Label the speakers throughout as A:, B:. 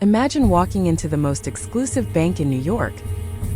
A: Imagine walking into the most exclusive bank in New York,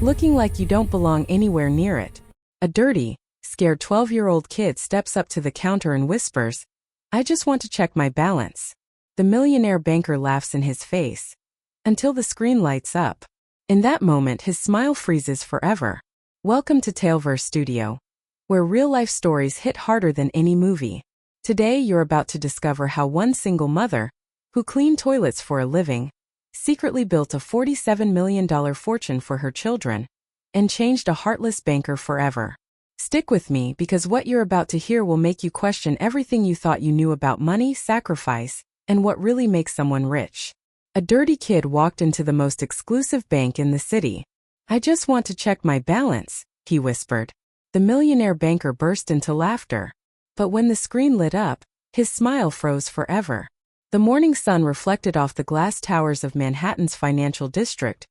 A: looking like you don't belong anywhere near it. A dirty, scared 12-year-old kid steps up to the counter and whispers, "I just want to check my balance." The millionaire banker laughs in his face, until the screen lights up. In that moment, his smile freezes forever. Welcome to Taleverse Studio, where real-life stories hit harder than any movie. Today you're about to discover how one single mother, who cleaned toilets for a living, secretly built a $47 million fortune for her children, and changed a heartless banker forever. Stick with me because what you're about to hear will make you question everything you thought you knew about money, sacrifice, and what really makes someone rich. A dirty kid walked into the most exclusive bank in the city. "I just want to check my balance," he whispered. The millionaire banker burst into laughter. But when the screen lit up, his smile froze forever. The morning sun reflected off the glass towers of Manhattan's financial district,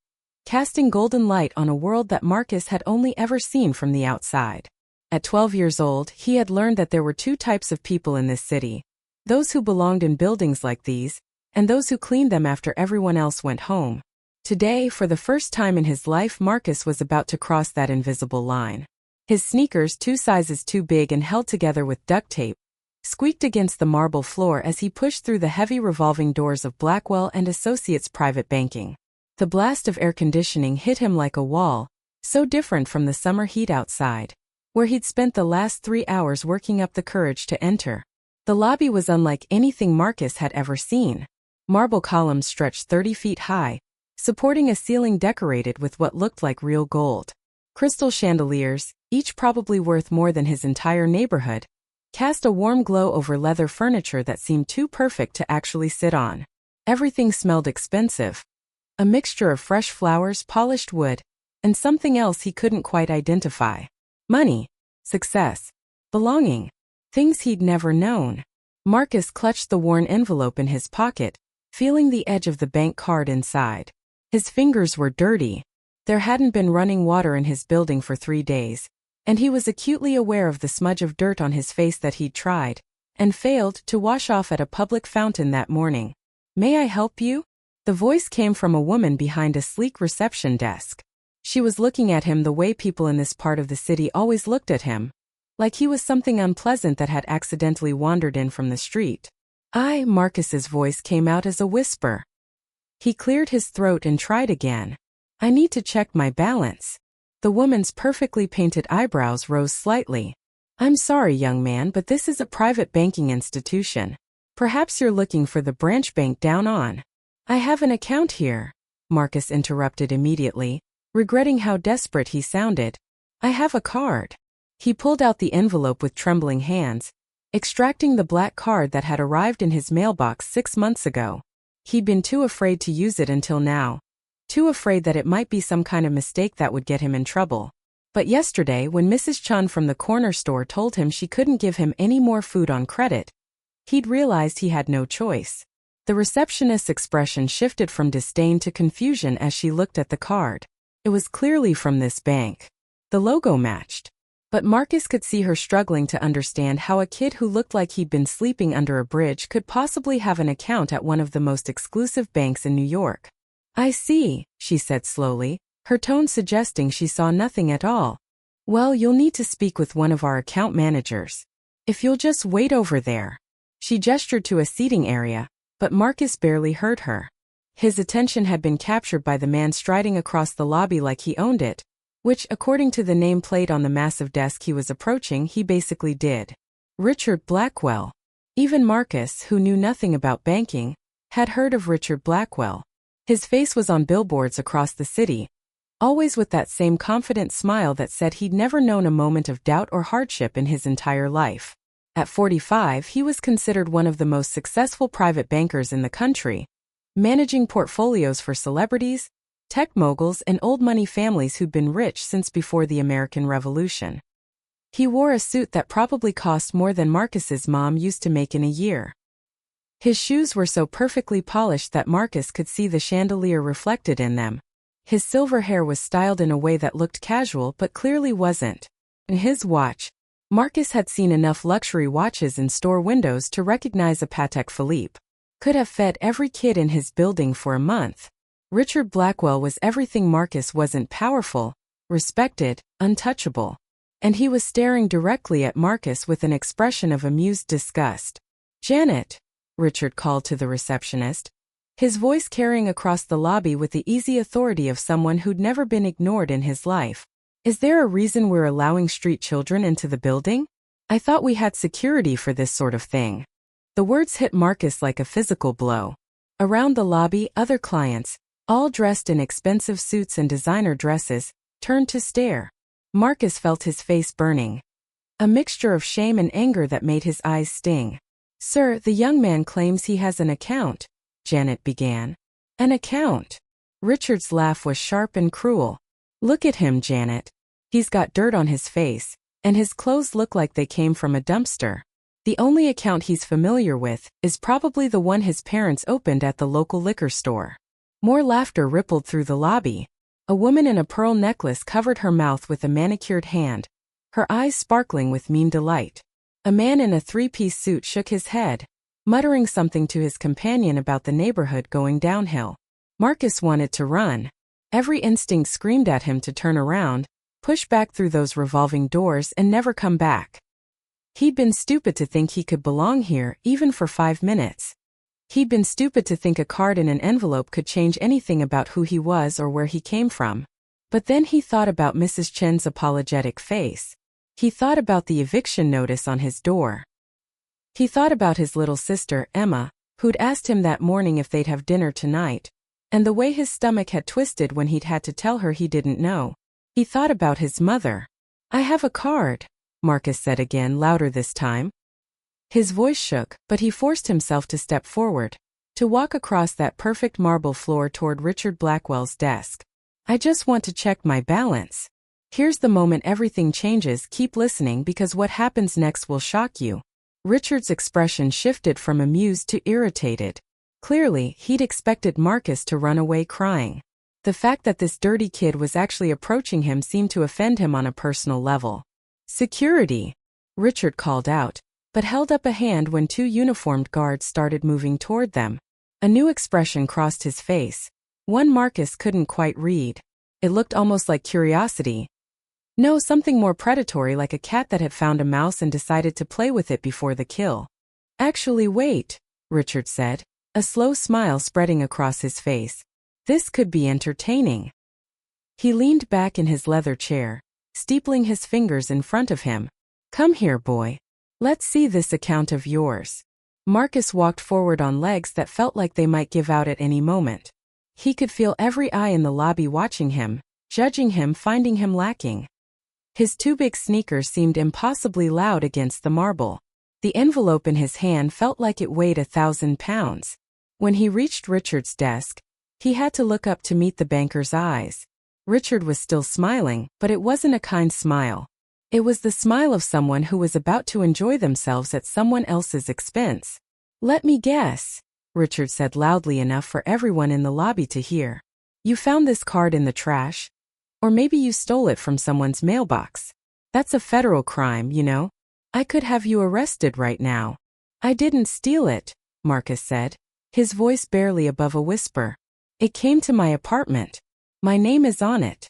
A: casting golden light on a world that Marcus had only ever seen from the outside. At 12 years old, he had learned that there were two types of people in this city: those who belonged in buildings like these, and those who cleaned them after everyone else went home. Today, for the first time in his life, Marcus was about to cross that invisible line. His sneakers, 2 sizes too big and held together with duct tape, squeaked against the marble floor as he pushed through the heavy revolving doors of Blackwell and Associates Private Banking. The blast of air conditioning hit him like a wall, so different from the summer heat outside, where he'd spent the last 3 hours working up the courage to enter. The lobby was unlike anything Marcus had ever seen. Marble columns stretched 30 feet high, supporting a ceiling decorated with what looked like real gold. Crystal chandeliers, each probably worth more than his entire neighborhood, cast a warm glow over leather furniture that seemed too perfect to actually sit on. Everything smelled expensive, a mixture of fresh flowers, polished wood, and something else he couldn't quite identify. Money, success, belonging, things he'd never known. Marcus clutched the worn envelope in his pocket, feeling the edge of the bank card inside. His fingers were dirty. There hadn't been running water in his building for 3 days, and he was acutely aware of the smudge of dirt on his face that he'd tried, and failed, to wash off at a public fountain that morning. "May I help you?" The voice came from a woman behind a sleek reception desk. She was looking at him the way people in this part of the city always looked at him, like he was something unpleasant that had accidentally wandered in from the street. Marcus's voice came out as a whisper. He cleared his throat and tried again. "I need to check my balance." The woman's perfectly painted eyebrows rose slightly. "I'm sorry, young man, but this is a private banking institution. Perhaps you're looking for the branch bank down on." "I have an account here," Marcus interrupted immediately, regretting how desperate he sounded. "I have a card." He pulled out the envelope with trembling hands, extracting the black card that had arrived in his mailbox 6 months ago. He'd been too afraid to use it until now. Too afraid that it might be some kind of mistake that would get him in trouble. But yesterday, when Mrs. Chun from the corner store told him she couldn't give him any more food on credit, he'd realized he had no choice. The receptionist's expression shifted from disdain to confusion as she looked at the card. It was clearly from this bank. The logo matched. But Marcus could see her struggling to understand how a kid who looked like he'd been sleeping under a bridge could possibly have an account at one of the most exclusive banks in New York. "I see," she said slowly, her tone suggesting she saw nothing at all. "Well, you'll need to speak with one of our account managers. If you'll just wait over there." She gestured to a seating area, but Marcus barely heard her. His attention had been captured by the man striding across the lobby like he owned it, which, according to the nameplate on the massive desk he was approaching, he basically did. Richard Blackwell. Even Marcus, who knew nothing about banking, had heard of Richard Blackwell. His face was on billboards across the city, always with that same confident smile that said he'd never known a moment of doubt or hardship in his entire life. At 45, he was considered one of the most successful private bankers in the country, managing portfolios for celebrities, tech moguls, and old money families who'd been rich since before the American Revolution. He wore a suit that probably cost more than Marcus's mom used to make in a year. His shoes were so perfectly polished that Marcus could see the chandelier reflected in them. His silver hair was styled in a way that looked casual but clearly wasn't. In his watch, Marcus had seen enough luxury watches in store windows to recognize a Patek Philippe. Could have fed every kid in his building for a month. Richard Blackwell was everything Marcus wasn't: powerful, respected, untouchable. And he was staring directly at Marcus with an expression of amused disgust. "Janet," Richard called to the receptionist, his voice carrying across the lobby with the easy authority of someone who'd never been ignored in his life. "Is there a reason we're allowing street children into the building? I thought we had security for this sort of thing." The words hit Marcus like a physical blow. Around the lobby, other clients, all dressed in expensive suits and designer dresses, turned to stare. Marcus felt his face burning. A mixture of shame and anger that made his eyes sting. "Sir, the young man claims he has an account," Janet began. "An account?" Richard's laugh was sharp and cruel. "Look at him, Janet. He's got dirt on his face, and his clothes look like they came from a dumpster. The only account he's familiar with is probably the one his parents opened at the local liquor store." More laughter rippled through the lobby. A woman in a pearl necklace covered her mouth with a manicured hand, her eyes sparkling with mean delight. A man in a three-piece suit shook his head, muttering something to his companion about the neighborhood going downhill. Marcus wanted to run. Every instinct screamed at him to turn around, push back through those revolving doors, and never come back. He'd been stupid to think he could belong here, even for 5 minutes. He'd been stupid to think a card in an envelope could change anything about who he was or where he came from. But then he thought about Mrs. Chen's apologetic face. He thought about the eviction notice on his door. He thought about his little sister, Emma, who'd asked him that morning if they'd have dinner tonight, and the way his stomach had twisted when he'd had to tell her he didn't know. He thought about his mother. "I have a card," Marcus said again, louder this time. His voice shook, but he forced himself to step forward, to walk across that perfect marble floor toward Richard Blackwell's desk. "I just want to check my balance. Here's the moment everything changes. Keep listening, because what happens next will shock you." Richard's expression shifted from amused to irritated. Clearly, he'd expected Marcus to run away crying. The fact that this dirty kid was actually approaching him seemed to offend him on a personal level. "Security," Richard called out, but held up a hand when 2 uniformed guards started moving toward them. A new expression crossed his face, one Marcus couldn't quite read. It looked almost like curiosity. No, something more predatory, like a cat that had found a mouse and decided to play with it before the kill. "Actually, wait," Richard said, a slow smile spreading across his face. "This could be entertaining." He leaned back in his leather chair, steepling his fingers in front of him. "Come here, boy. Let's see this account of yours." Marcus walked forward on legs that felt like they might give out at any moment. He could feel every eye in the lobby watching him, judging him, finding him lacking. His 2 big sneakers seemed impossibly loud against the marble. The envelope in his hand felt like it weighed 1,000 pounds. When he reached Richard's desk, he had to look up to meet the banker's eyes. Richard was still smiling, but it wasn't a kind smile. It was the smile of someone who was about to enjoy themselves at someone else's expense. "Let me guess," Richard said loudly enough for everyone in the lobby to hear. "You found this card in the trash? Or maybe you stole it from someone's mailbox. That's a federal crime, you know. I could have you arrested right now." "I didn't steal it," Marcus said, his voice barely above a whisper. "It came to my apartment. My name is on it."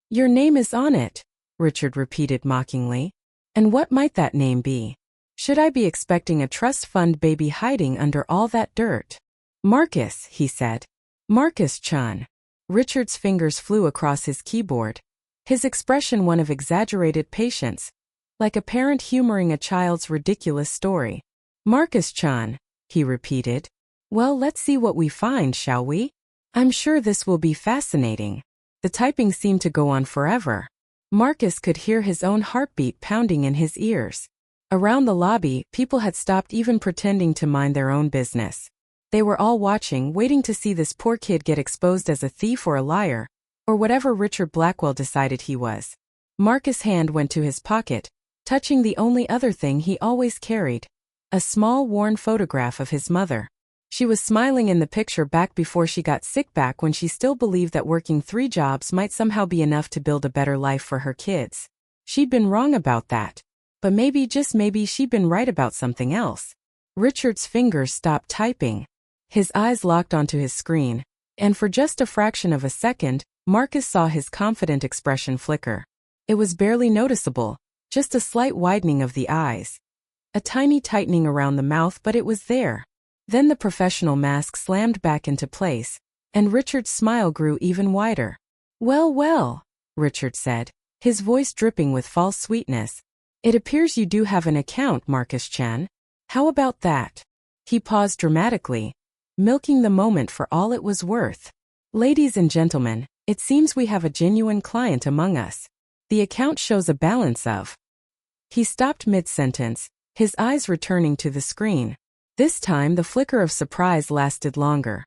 A: "Your name is on it," Richard repeated mockingly. "And what might that name be? Should I be expecting a trust fund baby hiding under all that dirt?" "Marcus," he said. "Marcus Chun." Richard's fingers flew across his keyboard, his expression one of exaggerated patience, like a parent humoring a child's ridiculous story. "Marcus Chun," he repeated. "Well, let's see what we find, shall we? I'm sure this will be fascinating." The typing seemed to go on forever. Marcus could hear his own heartbeat pounding in his ears. Around the lobby, people had stopped even pretending to mind their own business. They were all watching, waiting to see this poor kid get exposed as a thief or a liar, or whatever Richard Blackwell decided he was. Marcus' hand went to his pocket, touching the only other thing he always carried, a small worn photograph of his mother. She was smiling in the picture back before she got sick, back when she still believed that working 3 jobs might somehow be enough to build a better life for her kids. She'd been wrong about that. But maybe, just maybe, she'd been right about something else. Richard's fingers stopped typing. His eyes locked onto his screen, and for just a fraction of a second, Marcus saw his confident expression flicker. It was barely noticeable, just a slight widening of the eyes. A tiny tightening around the mouth, but it was there. Then the professional mask slammed back into place, and Richard's smile grew even wider. "Well, well," Richard said, his voice dripping with false sweetness. "It appears you do have an account, Marcus-chan. How about that?" He paused dramatically, milking the moment for all it was worth. "Ladies and gentlemen, it seems we have a genuine client among us. The account shows a balance of..." He stopped mid-sentence, his eyes returning to the screen. This time the flicker of surprise lasted longer.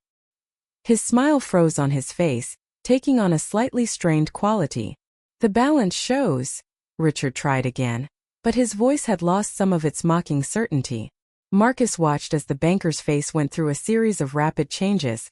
A: His smile froze on his face, taking on a slightly strained quality. "The balance shows..." Richard tried again, but his voice had lost some of its mocking certainty. Marcus watched as the banker's face went through a series of rapid changes.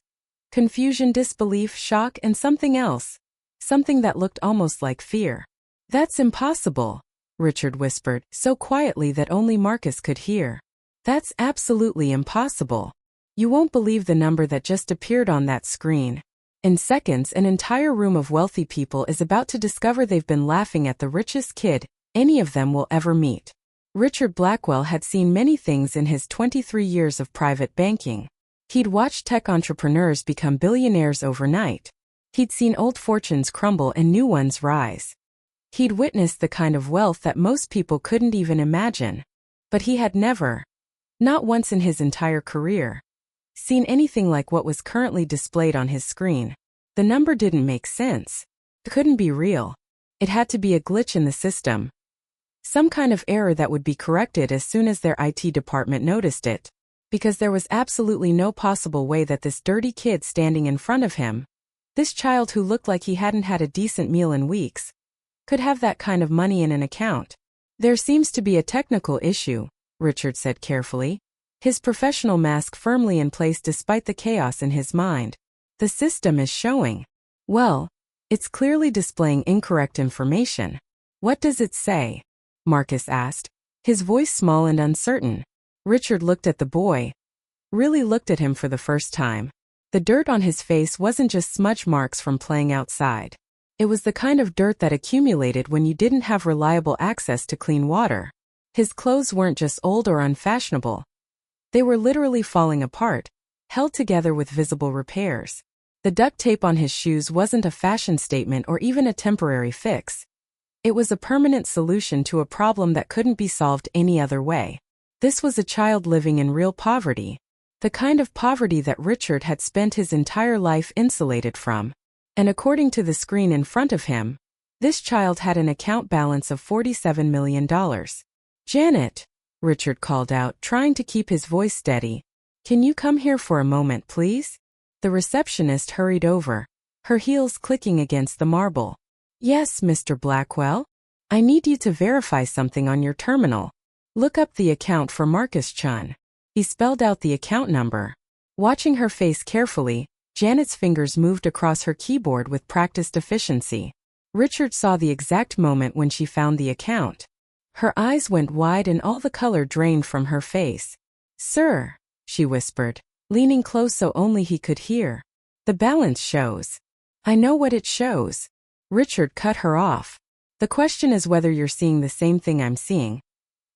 A: Confusion, disbelief, shock, and something else. Something that looked almost like fear. "That's impossible," Richard whispered, so quietly that only Marcus could hear. "That's absolutely impossible. You won't believe the number that just appeared on that screen." In seconds, an entire room of wealthy people is about to discover they've been laughing at the richest kid any of them will ever meet. Richard Blackwell had seen many things in his 23 years of private banking. He'd watched tech entrepreneurs become billionaires overnight. He'd seen old fortunes crumble and new ones rise. He'd witnessed the kind of wealth that most people couldn't even imagine. But he had never, not once in his entire career, seen anything like what was currently displayed on his screen. The number didn't make sense. It couldn't be real. It had to be a glitch in the system. Some kind of error that would be corrected as soon as their IT department noticed it. Because there was absolutely no possible way that this dirty kid standing in front of him, this child who looked like he hadn't had a decent meal in weeks, could have that kind of money in an account. "There seems to be a technical issue," Richard said carefully, his professional mask firmly in place despite the chaos in his mind. "The system is showing. Well, it's clearly displaying incorrect information." "What does it say?" Marcus asked, his voice small and uncertain. Richard looked at the boy. Really looked at him for the first time. The dirt on his face wasn't just smudge marks from playing outside. It was the kind of dirt that accumulated when you didn't have reliable access to clean water. His clothes weren't just old or unfashionable. They were literally falling apart, held together with visible repairs. The duct tape on his shoes wasn't a fashion statement or even a temporary fix. It was a permanent solution to a problem that couldn't be solved any other way. This was a child living in real poverty. The kind of poverty that Richard had spent his entire life insulated from. And according to the screen in front of him, this child had an account balance of $47 million. "Janet," Richard called out, trying to keep his voice steady. "Can you come here for a moment, please?" The receptionist hurried over, her heels clicking against the marble. "Yes, Mr. Blackwell? I need you to verify something on your terminal. Look up the account for Marcus-chan." He spelled out the account number. Watching her face carefully, Janet's fingers moved across her keyboard with practiced efficiency. Richard saw the exact moment when she found the account. Her eyes went wide and all the color drained from her face. "Sir," she whispered, leaning close so only he could hear. "The balance shows." "I know what it shows." Richard cut her off. "The question is whether you're seeing the same thing I'm seeing,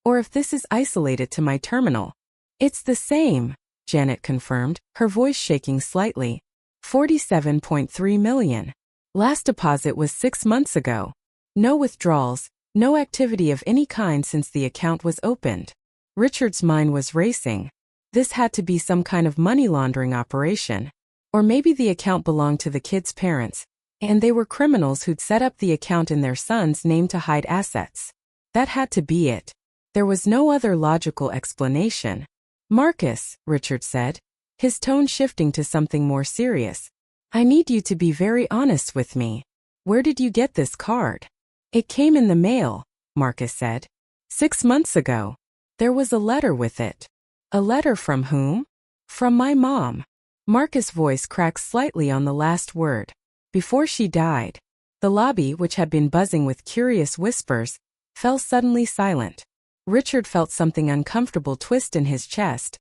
A: or if this is isolated to my terminal." "It's the same," Janet confirmed, her voice shaking slightly. 47.3 million. Last deposit was 6 months ago. No withdrawals, no activity of any kind since the account was opened. Richard's mind was racing. This had to be some kind of money laundering operation. Or maybe the account belonged to the kid's parents, and they were criminals who'd set up the account in their son's name to hide assets. That had to be it. There was no other logical explanation. "Marcus," Richard said, his tone shifting to something more serious. "I need you to be very honest with me. Where did you get this card?" "It came in the mail," Marcus said. 6 months ago. There was a letter with it." "A letter from whom?" "From my mom." Marcus' voice cracked slightly on the last word. "Before she died." The lobby, which had been buzzing with curious whispers, fell suddenly silent. Richard felt something uncomfortable twist in his chest.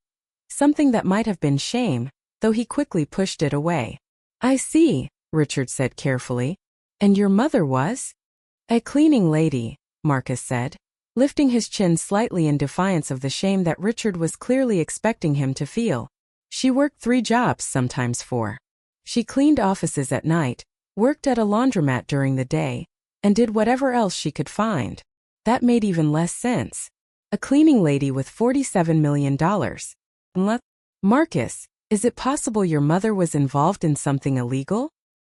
A: Something that might have been shame, though he quickly pushed it away. I see, Richard said carefully. And your mother was? A cleaning lady, Marcus said, lifting his chin slightly in defiance of the shame that Richard was clearly expecting him to feel. She worked 3 jobs, sometimes 4. She cleaned offices at night, worked at a laundromat during the day, and did whatever else she could find. That made even less sense. A cleaning lady with $47 million. Marcus, is it possible your mother was involved in something illegal?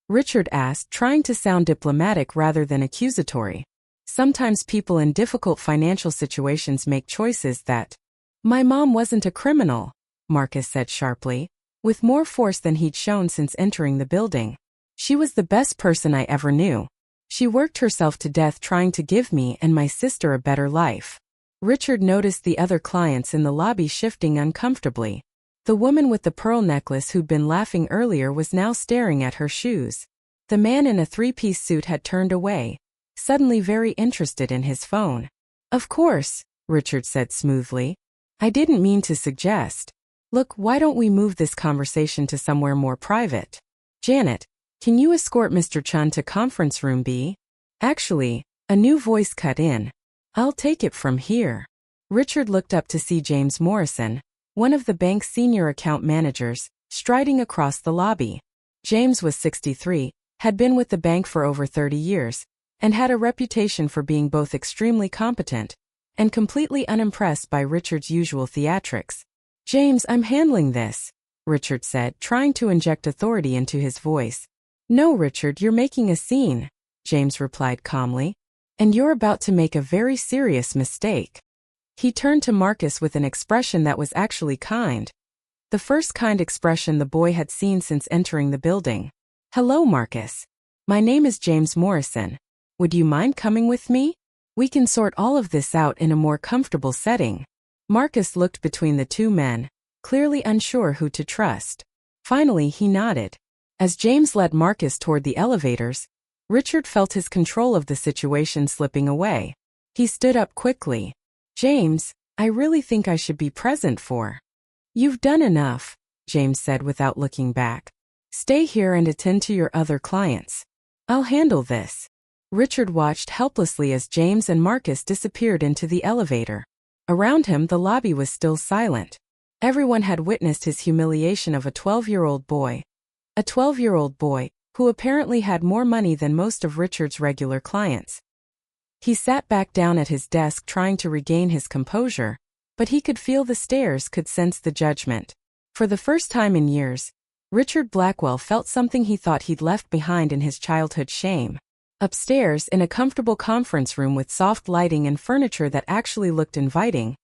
A: Richard asked, trying to sound diplomatic rather than accusatory. Sometimes people in difficult financial situations make choices that... My mom wasn't a criminal, Marcus said sharply, with more force than he'd shown since entering the building. She was the best person I ever knew. She worked herself to death trying to give me and my sister a better life. Richard noticed the other clients in the lobby shifting uncomfortably. The woman with the pearl necklace who'd been laughing earlier was now staring at her shoes. The man in a 3-piece suit had turned away, suddenly very interested in his phone. Of course, Richard said smoothly. I didn't mean to suggest. Look, why don't we move this conversation to somewhere more private? Janet, can you escort Mr. Chun to conference room B? Actually, a new voice cut in. I'll take it from here. Richard looked up to see James Morrison, one of the bank's senior account managers, striding across the lobby. James was 63, had been with the bank for over 30 years, and had a reputation for being both extremely competent and completely unimpressed by Richard's usual theatrics. James, I'm handling this, Richard said, trying to inject authority into his voice. No, Richard, you're making a scene, James replied calmly. And you're about to make a very serious mistake. He turned to Marcus with an expression that was actually kind. The first kind expression the boy had seen since entering the building. Hello, Marcus. My name is James Morrison. Would you mind coming with me? We can sort all of this out in a more comfortable setting. Marcus looked between the 2 men, clearly unsure who to trust. Finally, he nodded. As James led Marcus toward the elevators, Richard felt his control of the situation slipping away. He stood up quickly. James, I really think I should be present for. You've done enough, James said without looking back. Stay here and attend to your other clients. I'll handle this. Richard watched helplessly as James and Marcus disappeared into the elevator. Around him, the lobby was still silent. Everyone had witnessed his humiliation of a 12-year-old boy. A 12-year-old boy, who apparently had more money than most of Richard's regular clients. He sat back down at his desk trying to regain his composure, but he could feel the stares, could sense the judgment. For the first time in years, Richard Blackwell felt something he thought he'd left behind in his childhood: shame. Upstairs, in a comfortable conference room with soft lighting and furniture that actually looked inviting,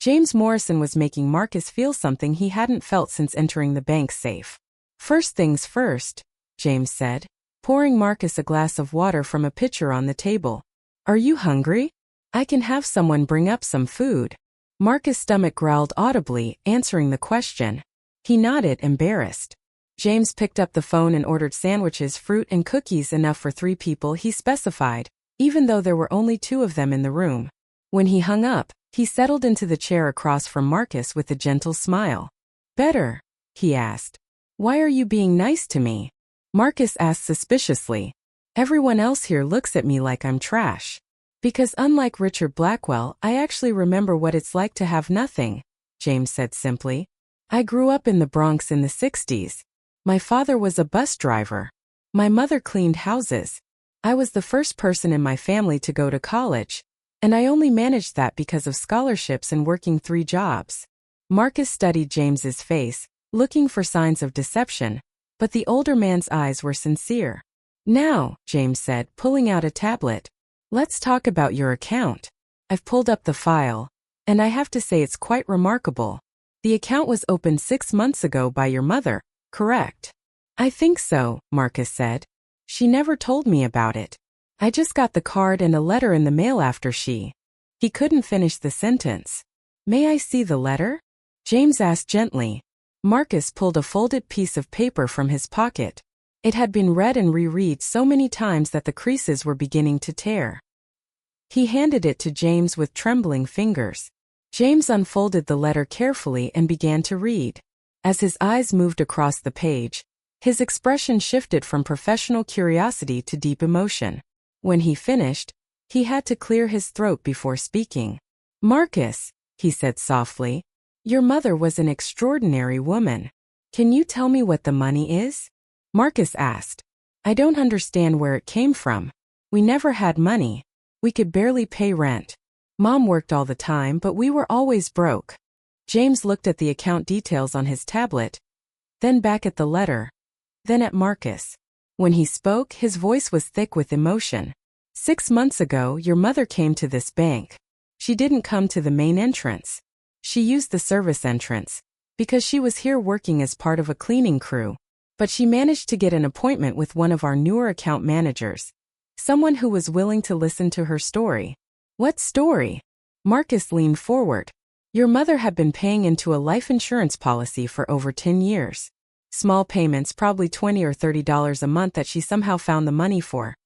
A: James Morrison was making Marcus feel something he hadn't felt since entering the bank's safe. First things first, James said, pouring Marcus a glass of water from a pitcher on the table. Are you hungry? I can have someone bring up some food. Marcus' stomach growled audibly, answering the question. He nodded, embarrassed. James picked up the phone and ordered sandwiches, fruit, and cookies, enough for 3 people, he specified, even though there were only 2 of them in the room. When he hung up, he settled into the chair across from Marcus with a gentle smile. Better? He asked. Why are you being nice to me? Marcus asked suspiciously. Everyone else here looks at me like I'm trash. Because unlike Richard Blackwell, I actually remember what it's like to have nothing, James said simply. I grew up in the Bronx in the 60s. My father was a bus driver. My mother cleaned houses. I was the first person in my family to go to college, and I only managed that because of scholarships and working 3 jobs. Marcus studied James's face, looking for signs of deception, but the older man's eyes were sincere. Now, James said, pulling out a tablet, let's talk about your account. I've pulled up the file, and I have to say it's quite remarkable. The account was opened 6 months ago by your mother, correct? I think so, Marcus said. She never told me about it. I just got the card and a letter in the mail after she... He couldn't finish the sentence. May I see the letter? James asked gently. Marcus pulled a folded piece of paper from his pocket. It had been read and reread so many times that the creases were beginning to tear. He handed it to James with trembling fingers. James unfolded the letter carefully and began to read. As his eyes moved across the page, his expression shifted from professional curiosity to deep emotion. When he finished, he had to clear his throat before speaking. "Marcus," he said softly, "your mother was an extraordinary woman. Can you tell me what the money is?" Marcus asked. "I don't understand where it came from. We never had money. We could barely pay rent. Mom worked all the time, but we were always broke." James looked at the account details on his tablet, then back at the letter, then at Marcus. When he spoke, his voice was thick with emotion. "6 months ago, your mother came to this bank. She didn't come to the main entrance. She used the service entrance, because she was here working as part of a cleaning crew. But she managed to get an appointment with one of our newer account managers, someone who was willing to listen to her story." "What story?" Marcus leaned forward. "Your mother had been paying into a life insurance policy for over 10 years. Small payments, probably $20 or $30 a month that she somehow found the money for.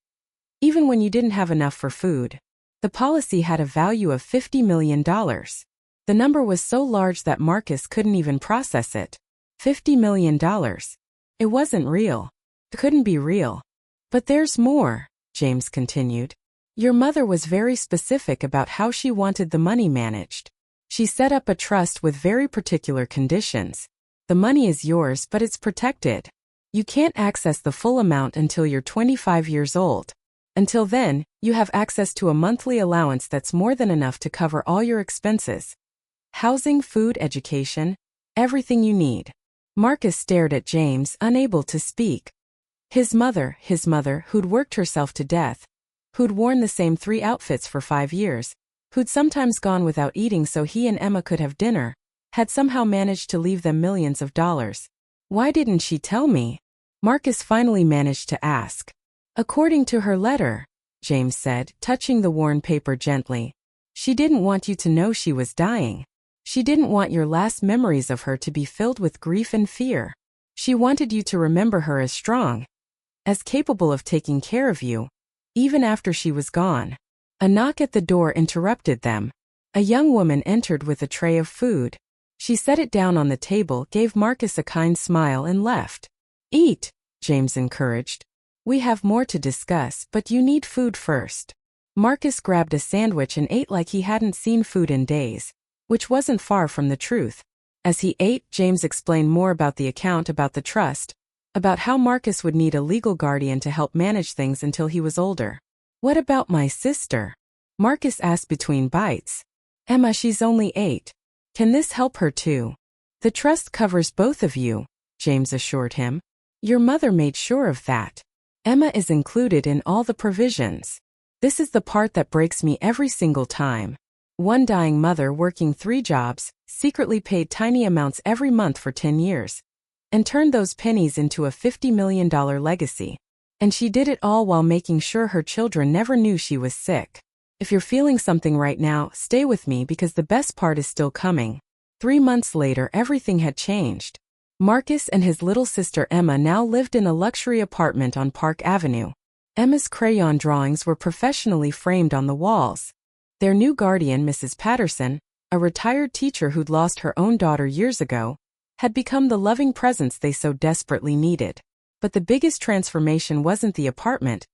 A: Even when you didn't have enough for food. The policy had a value of $50 million. The number was so large that Marcus couldn't even process it. $50 million. It wasn't real. It couldn't be real. But there's more," James continued. "Your mother was very specific about how she wanted the money managed. She set up a trust with very particular conditions. The money is yours, but it's protected. You can't access the full amount until you're 25 years old. Until then, you have access to a monthly allowance that's more than enough to cover all your expenses. Housing, food, education, everything you need." Marcus stared at James, unable to speak. His mother, who'd worked herself to death, who'd worn the same 3 outfits for 5 years, who'd sometimes gone without eating so he and Emma could have dinner, had somehow managed to leave them millions of dollars. "Why didn't she tell me?" Marcus finally managed to ask. "According to her letter," James said, touching the worn paper gently, "she didn't want you to know she was dying. She didn't want your last memories of her to be filled with grief and fear. She wanted you to remember her as strong, as capable of taking care of you, even after she was gone." A knock at the door interrupted them. A young woman entered with a tray of food. She set it down on the table, gave Marcus a kind smile, and left. "Eat," James encouraged. "We have more to discuss, but you need food first." Marcus grabbed a sandwich and ate like he hadn't seen food in days, which wasn't far from the truth. As he ate, James explained more about the account, about the trust, about how Marcus would need a legal guardian to help manage things until he was older. "What about my sister?" Marcus asked between bites. "Emma, she's only 8. Can this help her too?" "The trust covers both of you," James assured him. "Your mother made sure of that. Emma is included in all the provisions. This is the part that breaks me every single time. One dying mother working 3 jobs, secretly paid tiny amounts every month for 10 years, and turned those pennies into a $50 million legacy. And she did it all while making sure her children never knew she was sick. If you're feeling something right now, stay with me because the best part is still coming." 3 months later, everything had changed. Marcus and his little sister Emma now lived in a luxury apartment on Park Avenue. Emma's crayon drawings were professionally framed on the walls. Their new guardian, Mrs. Patterson, a retired teacher who'd lost her own daughter years ago, had become the loving presence they so desperately needed. But the biggest transformation wasn't the apartment.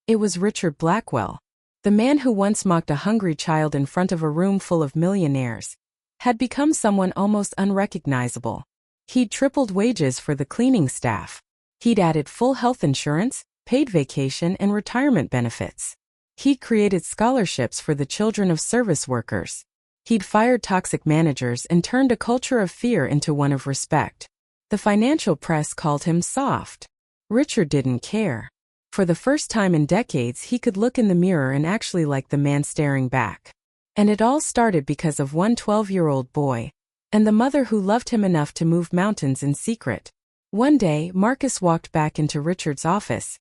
A: It was Richard Blackwell. The man who once mocked a hungry child in front of a room full of millionaires had become someone almost unrecognizable. He'd tripled wages for the cleaning staff. He'd added full health insurance, paid vacation, and retirement benefits. He'd created scholarships for the children of service workers. He'd fired toxic managers and turned a culture of fear into one of respect. The financial press called him soft. Richard didn't care. For the first time in decades, he could look in the mirror and actually like the man staring back. And it all started because of one 12-year-old boy, and the mother who loved him enough to move mountains in secret. One day, Marcus walked back into Richard's office,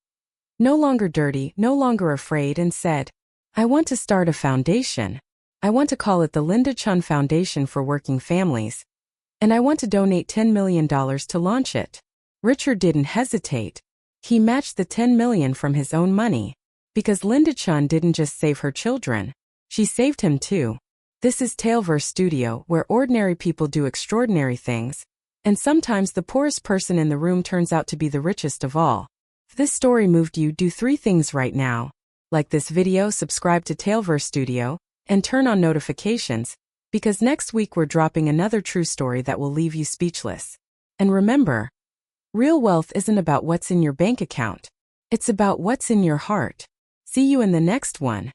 A: no longer dirty, no longer afraid, and said, "I want to start a foundation. I want to call it the Linda Chun Foundation for Working Families. And I want to donate $10 million to launch it." Richard didn't hesitate. He matched the $10 million from his own money. Because Linda Chun didn't just save her children. She saved him too. This is Taleverse Studio, where ordinary people do extraordinary things, And sometimes the poorest person in the room turns out to be the richest of all. If this story moved you, do 3 things right now. Like this video, subscribe to Tailverse Studio, and turn on notifications, because next week we're dropping another true story that will leave you speechless. And remember, real wealth isn't about what's in your bank account. It's about what's in your heart. See you in the next one.